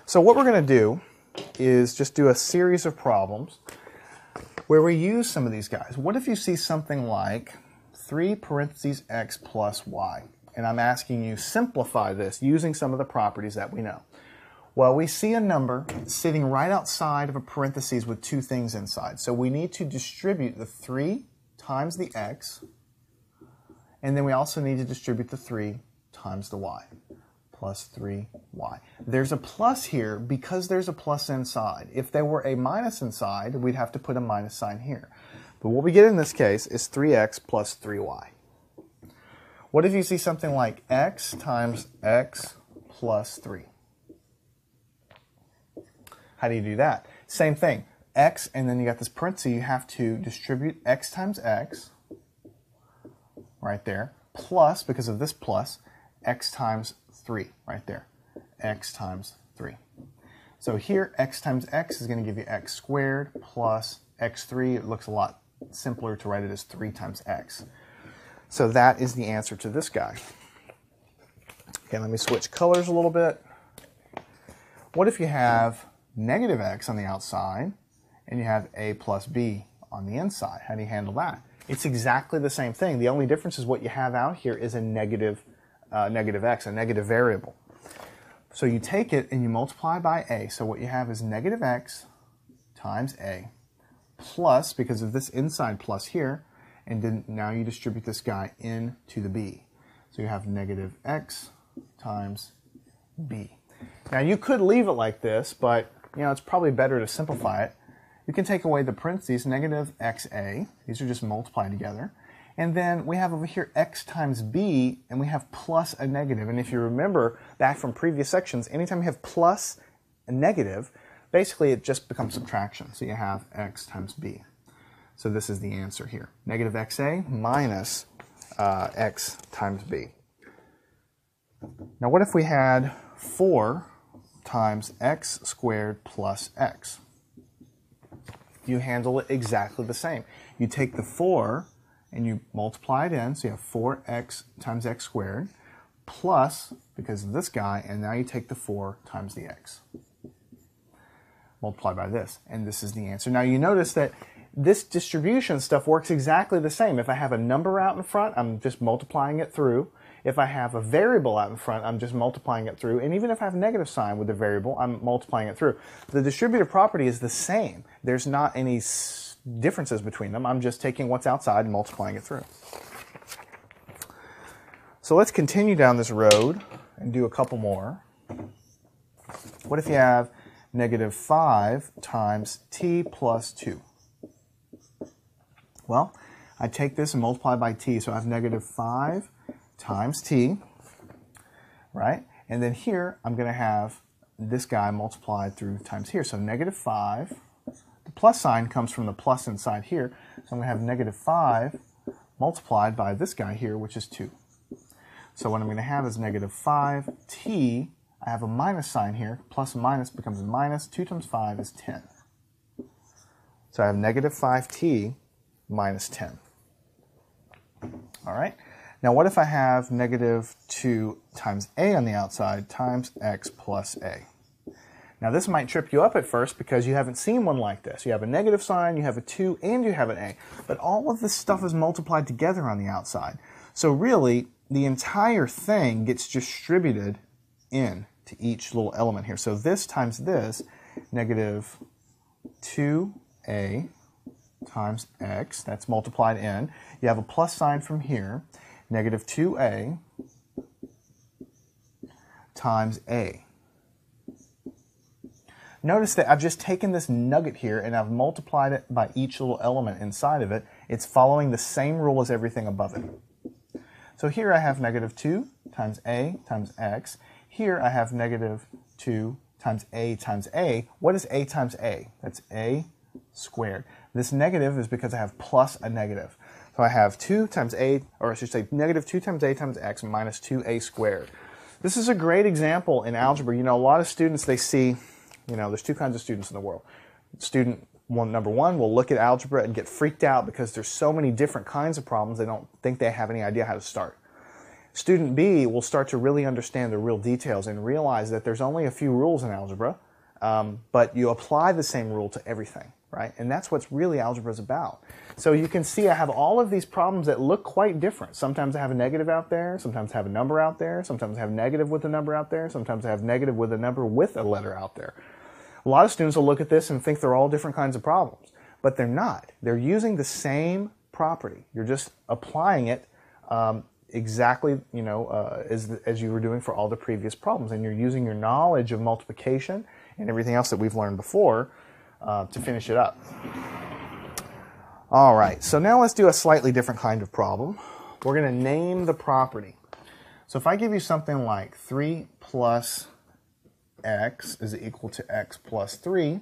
So what we're going to do is just do a series of problems where we use some of these guys. What if you see something like 3 parentheses x plus y? And I'm asking you simplify this using some of the properties that we know. Well, we see a number sitting right outside of a parentheses with 2 things inside. So we need to distribute the 3 times the x, and then we also need to distribute the 3 times the y, plus 3y. There's a plus here because there's a plus inside. If there were a minus inside, we'd have to put a minus sign here. But what we get in this case is 3x plus 3y. What if you see something like x times x plus 3? How do you do that? Same thing. X, and then you got this parenthesis. You have to distribute x times x, right there, plus, because of this plus, x times 3, right there. X times 3. So here, x times x is going to give you x squared plus x3. It looks a lot simpler to write it as 3 times x. So that is the answer to this guy. Okay, let me switch colors a little bit. What if you have negative x on the outside and you have a plus b on the inside? How do you handle that? It's exactly the same thing. The only difference is what you have out here is a negative x, a negative variable. So you take it and you multiply by a. So what you have is negative x times a plus, because of this inside plus here, and then now you distribute this guy into the b. So you have negative x times b. Now you could leave it like this, but it's probably better to simplify it. You can take away the parentheses, negative xa. These are just multiplied together. And then we have over here x times b, and we have plus a negative. And if you remember back from previous sections, anytime you have plus a negative, basically it just becomes subtraction. So you have x times b. So this is the answer here. Negative xa minus x times b. Now what if we had 4 times x squared plus x? You handle it exactly the same. You take the 4 and you multiply it in, so you have 4x times x squared plus, because of this guy, and now you take the 4 times the x. Multiply by this, and this is the answer. Now you notice that this distribution stuff works exactly the same. If I have a number out in front, I'm just multiplying it through. If I have a variable out in front, I'm just multiplying it through. And even if I have a negative sign with the variable, I'm multiplying it through. The distributive property is the same. There's not any differences between them. I'm just taking what's outside and multiplying it through. So let's continue down this road and do a couple more. What if you have negative 5 times t plus 2? Well, I take this and multiply by t, so I have negative 5 times t, right? And then here, I'm going to have this guy multiplied through times here. So negative 5, the plus sign comes from the plus inside here. So I'm going to have negative 5 multiplied by this guy here, which is 2. So what I'm going to have is negative 5t. I have a minus sign here. Plus and minus becomes a minus. 2 times 5 is 10. So I have negative 5t minus 10. All right. Now what if I have negative 2 times a on the outside times x plus a? Now this might trip you up at first because you haven't seen one like this. You have a negative sign, you have a 2, and you have an a. But all of this stuff is multiplied together on the outside. So really, the entire thing gets distributed in to each little element here. So this times this, negative 2a times x, that's multiplied in. You have a plus sign from here. Negative 2a times a. Notice that I've just taken this nugget here and I've multiplied it by each little element inside of it. It's following the same rule as everything above it. So here I have negative 2 times a times x. Here I have negative 2 times a. What is a times a? That's a squared. This negative is because I have plus a negative. So I have 2 times a, or I should say negative 2 times a times x minus 2a squared. This is a great example in algebra. A lot of students, they see, there's 2 kinds of students in the world. Student number 1 will look at algebra and get freaked out because there's so many different kinds of problems they don't think they have any idea how to start. Student B will start to really understand the real details and realize that there's only a few rules in algebra, but you apply the same rule to everything, right? And that's what's really algebra is about. So you can see I have all of these problems that look quite different. Sometimes I have a negative out there, sometimes I have a number out there, sometimes I have negative with a number out there, sometimes I have negative with a number with a letter out there. A lot of students will look at this and think they're all different kinds of problems, but they're not. They're using the same property. You're just applying it exactly, as you were doing for all the previous problems, and you're using your knowledge of multiplication and everything else that we've learned before to finish it up. All right, so now let's do a slightly different kind of problem. We're going to name the property. So if I give you something like 3 plus x is equal to x plus 3,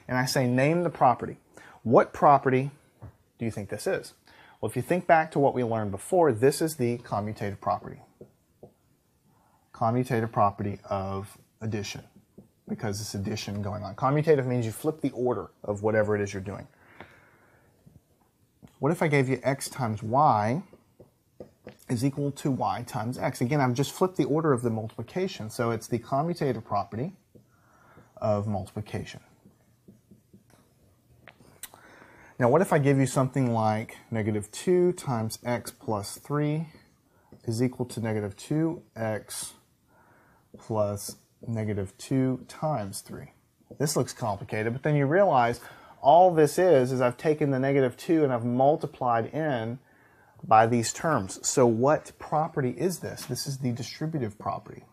and I say name the property, what property do you think this is? Well, if you think back to what we learned before, this is the commutative property. Commutative property of addition, because it's addition going on. Commutative means you flip the order of whatever it is you're doing. What if I gave you x times y is equal to y times x? Again, I've just flipped the order of the multiplication, so it's the commutative property of multiplication. Now, what if I give you something like negative 2 times x plus 3 is equal to negative 2x plus negative 2 times 3? This looks complicated, but then you realize all this is I've taken the negative 2 and I've multiplied in by these terms. So what property is this? This is the distributive property.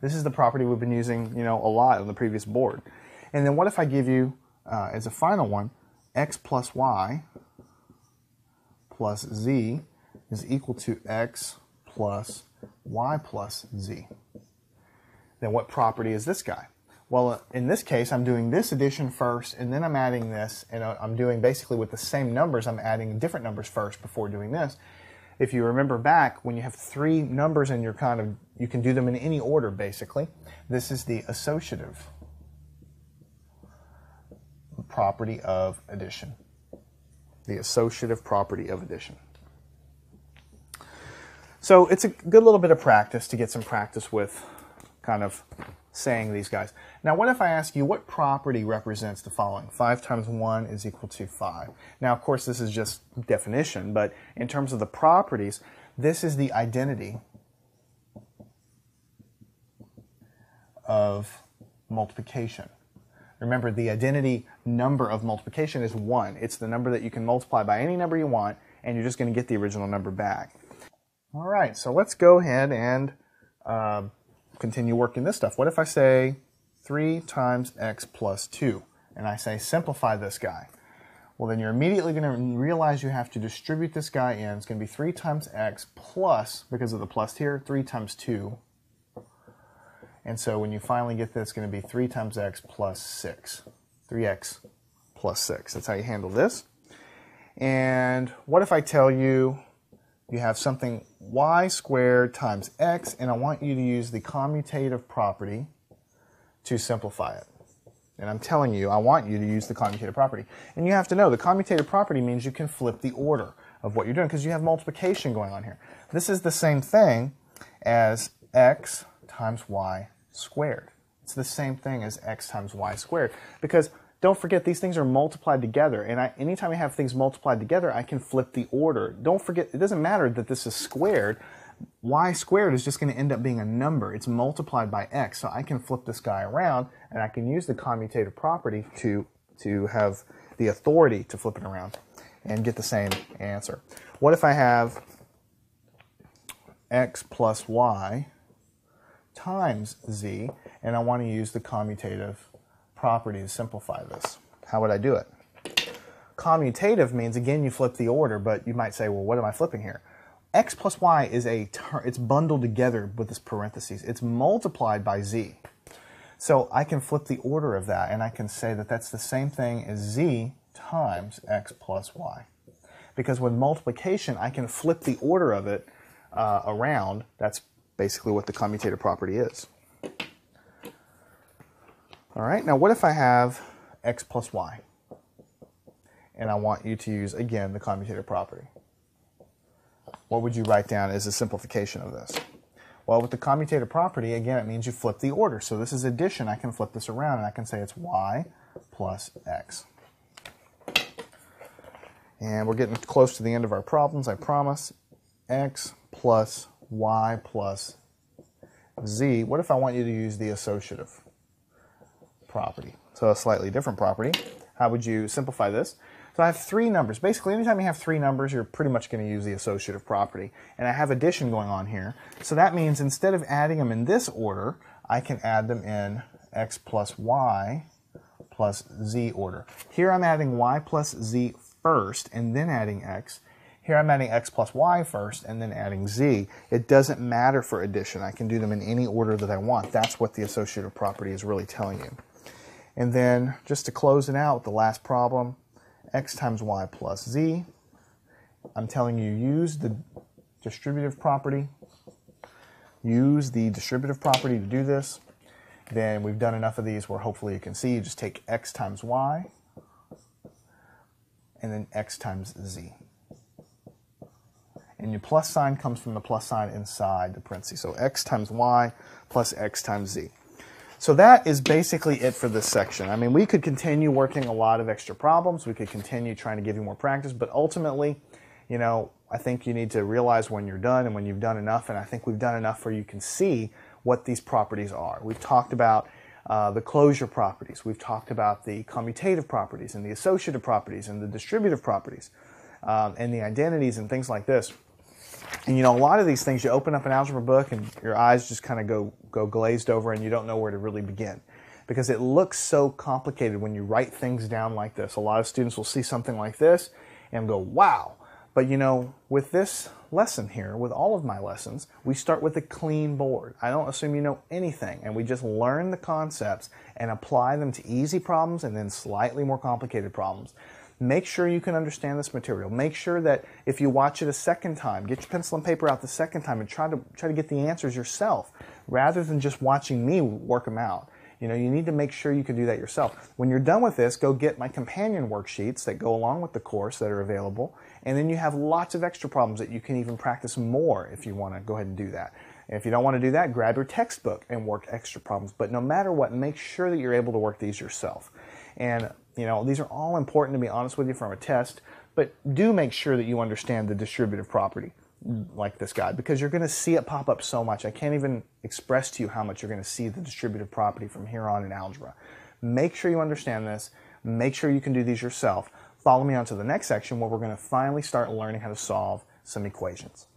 This is the property we've been using, a lot on the previous board. And then what if I give you, as a final one, x plus y plus z is equal to x plus y plus z. Then what property is this guy? Well, in this case, I'm doing this addition first, and then I'm adding this, and I'm doing basically with the same numbers, I'm adding different numbers first before doing this. If you remember back, when you have three numbers and you can do them in any order, basically. This is the associative property of addition. The associative property of addition. So it's a good little bit of practice to get some practice with kind of saying these guys. Now, what if I ask you what property represents the following? 5 times 1 is equal to 5. Now, of course, this is just definition, but in terms of the properties, this is the identity of multiplication. Remember, the identity number of multiplication is 1. It's the number that you can multiply by any number you want, and you're just going to get the original number back. All right, so let's go ahead and continue working this stuff. What if I say 3 times x plus 2, and I say simplify this guy? Well, then you're immediately going to realize you have to distribute this guy in. It's going to be 3 times x plus, because of the plus here, 3 times 2. And so when you finally get this, it's going to be 3 times x plus 6. 3x plus 6. That's how you handle this. And what if I tell you you have something y squared times x, and I want you to use the commutative property to simplify it. And I'm telling you, I want you to use the commutative property. And you have to know, the commutative property means you can flip the order of what you're doing, because you have multiplication going on here. This is the same thing as x times y squared. It's the same thing as x times y squared, because don't forget, these things are multiplied together, and anytime I have things multiplied together, I can flip the order. Don't forget, it doesn't matter that this is squared. Y squared is just going to end up being a number. It's multiplied by x, so I can flip this guy around, and I can use the commutative property to have the authority to flip it around and get the same answer. What if I have x plus y times z, and I want to use the commutative property to simplify this? How would I do it? Commutative means, again, you flip the order, but you might say, well, what am I flipping here? X plus y is it's bundled together with this parentheses. It's multiplied by z. So I can flip the order of that, and I can say that that's the same thing as z times x plus y. Because with multiplication, I can flip the order of it around. That's basically what the commutative property is. All right, now what if I have x plus y? And I want you to use, again, the commutative property. what would you write down as a simplification of this? Well, with the commutative property, again, it means you flip the order. So this is addition. I can flip this around, and I can say it's y plus x. And we're getting close to the end of our problems, I promise. X plus y plus z. What if I want you to use the associative property? So a slightly different property. How would you simplify this? So I have three numbers. Basically, anytime you have three numbers, you're pretty much going to use the associative property. And I have addition going on here. So that means instead of adding them in this order, I can add them in x plus y plus z order. Here I'm adding y plus z first and then adding x. Here I'm adding x plus y first and then adding z. It doesn't matter for addition. I can do them in any order that I want. That's what the associative property is really telling you. And then just to close it out with the last problem, x times y plus z. I'm telling you, use the distributive property. Use the distributive property to do this. Then we've done enough of these where hopefully you can see. You just take x times y and then x times z. And your plus sign comes from the plus sign inside the parentheses. So x times y plus x times z. So that is basically it for this section. I mean, we could continue working a lot of extra problems. We could continue trying to give you more practice. But ultimately, you know, I think you need to realize when you're done and when you've done enough. And I think we've done enough where you can see what these properties are. We've talked about the closure properties. We've talked about the commutative properties and the associative properties and the distributive properties and the identities and things like this. And, you know, a lot of these things, you open up an algebra book and your eyes just kind of go glazed over and you don't know where to really begin. Because it looks so complicated when you write things down like this. A lot of students will see something like this and go, wow. But, you know, with this lesson here, with all of my lessons, we start with a clean board. I don't assume you know anything. And we just learn the concepts and apply them to easy problems and then slightly more complicated problems. Make sure you can understand this material. Make sure that if you watch it a second time, get your pencil and paper out the second time and try to get the answers yourself rather than just watching me work them out. You know, you need to make sure you can do that yourself. When you're done with this, go get my companion worksheets that go along with the course that are available. And then you have lots of extra problems that you can even practice more if you want to go ahead and do that. And if you don't want to do that, grab your textbook and work extra problems. But no matter what, make sure that you're able to work these yourself. And you know, these are all important, to be honest with you, from a test, but do make sure that you understand the distributive property like this guy, because you're going to see it pop up so much. I can't even express to you how much you're going to see the distributive property from here on in algebra. Make sure you understand this. Make sure you can do these yourself. Follow me on to the next section where we're going to finally start learning how to solve some equations.